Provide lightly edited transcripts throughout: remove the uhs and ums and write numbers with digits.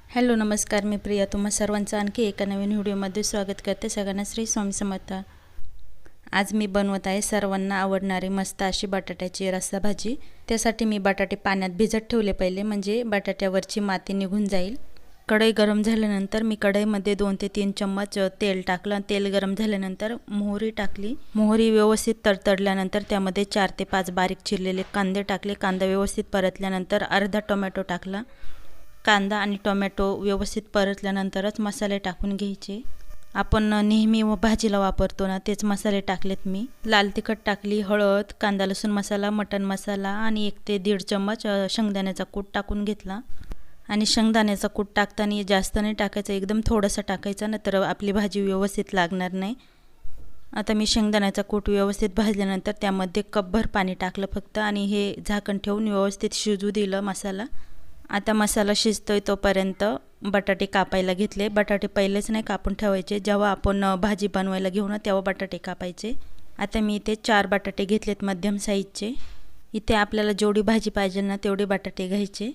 Hello नमस्कार, मी प्रिया तुम्हा सर्वांचं आणखी एका नवीन व्हिडिओमध्ये स्वागत करते। सगळ्यांना श्री स्वामी समर्थ। आज मी बनवत आहे सर्वांना आवडणारी मस्त अशी बटाट्याची रस्सा भाजी। त्यासाठी मी बटाटे पाण्यात भिजत ठेवले पहिले, म्हणजे बटाट्यावरची माती निघून जाईल। कढई गरम झाल्यानंतर मी कढईमध्ये 2 ते 3 चम्मच तेल टाकलं। तेल गरम झाल्यानंतर मोहरी टाकली। मोहरी व्यवस्थित तडतडल्यानंतर त्यामध्ये 4 ते 5 बारीक चिरलेले कांदे टाकले। कांदा व्यवस्थित परतल्यानंतर अर्धा टोमॅटो टाकला। कांदा आणि टोमॅटो व्यवस्थित परतल्यानंतरच मसाले टाकून घ्यायचे। आपण नेहमी भाजीला वापरतो ना तेच मसाले टाकलेत मी। लाल तिखट टाकली, हळद, कांदा लसूण मसाला, मटण मसाला आणि 1 ते 1.5 चम्मच शेंगदाण्याचा कूट टाकून घेतला। आणि शेंगदाण्याचा कूट टाकताना जास्त नाही टाकायचं, एकदम थोडंसं टाकायचं, नाहीतर आपली भाजी व्यवस्थित लागणार नाही। आता मी शेंगदाण्याचा कूट व्यवस्थित भाजल्यानंतर त्यामध्ये कपभर पाणी टाकलं फक्त, आणि हे झाकण ठेवून व्यवस्थित शिजू दिलं मसाला। आता मसाला शिजतोय तोपर्यंत बटाटे कापायला घेतले। बटाटे पहिलेच नाही कापून ठेवायचे, जेव्हा आपण भाजी बनवायला घेऊ ना तेव्हा बटाटे कापायचे। आता मी इथे 4 बटाटे घेतलेत मध्यम साईजचे। इथे आपल्याला जेवढी भाजी पाहिजे ना तेवढे बटाटे घ्यायचे।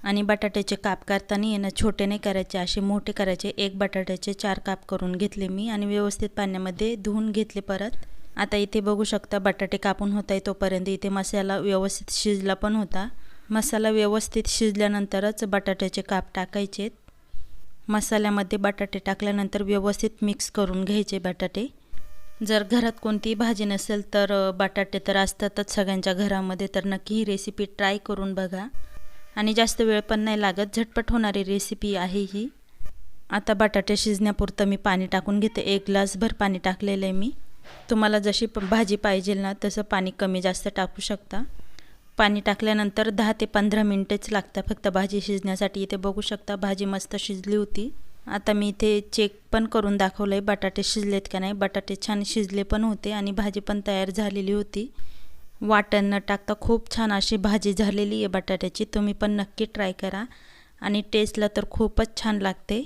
आणि बटाट्याचे काप करताना आहे ना छोटे नाही करायचे, असे मोठे करायचे। 1 बटाट्याचे 4 काप करून घेतले मी आणि व्यवस्थित पाण्यामध्ये धुवून घेतले परत। आता इथे बघू शकता बटाटे कापून होत आहे तोपर्यंत इथे मसाला व्यवस्थित शिजला पण होता। मसाला व्यवस्थित शिजल्यानंतरच बटाट्याचे काप टाकायचे। मसाल्यामध्ये बटाटे टाकल्यानंतर व्यवस्थित मिक्स करून घ्यायचे बटाटे। जर घरात कोणतीही भाजी नसेल तर बटाटे तर असतातच सगळ्यांच्या घरामध्ये, तर नक्की ही रेसिपी ट्राय करून बघा। आणि जास्त वेळ पण नाही लागत, झटपट होणारी रेसिपी आहे ही। आता बटाटे शिजण्यापुरतं मी पाणी टाकून घेते। 1 ग्लासभर पाणी टाकलेलं आहे मी। तुम्हाला जशी भाजी पाहिजे ना तसं पाणी कमी जास्त टाकू शकता। पाणी टाकल्यानंतर 10 ते 15 मिनिटेच लागतात फक्त भाजी शिजण्यासाठी। इथे बघू शकता भाजी मस्त शिजली होती। आता मी इथे चेक पण करून दाखवलंय बटाटे शिजलेत का नाही। बटाटे छान शिजले पण होते आणि भाजी पण तयार झालेली होती। वाटण न टाकता खूप छान अशी भाजी झालेली आहे बटाट्याची। तुम्ही पण नक्की ट्राय करा आणि टेस्टला तर खूपच छान लागते।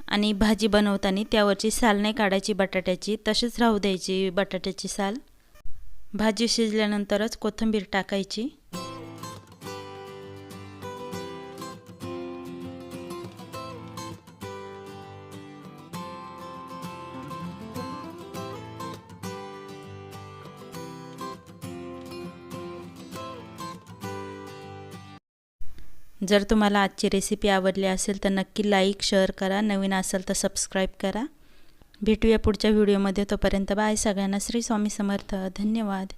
आणि भाजी बनवताना त्यावरची साल नाही काढायची बटाट्याची, तशीच राहू द्यायची बटाट्याची साल। भाजी शिजल्यानंतरच कोथिंबीर टाकायची। जर तुम्हाला आजची रेसिपी आवडली असेल तर नक्की लाईक शेअर करा, नवीन असेल तर सबस्क्राईब करा। भेटूया पुढच्या व्हिडिओमध्ये, तोपर्यंत बाय सगळ्यांना। श्री स्वामी समर्थ। धन्यवाद।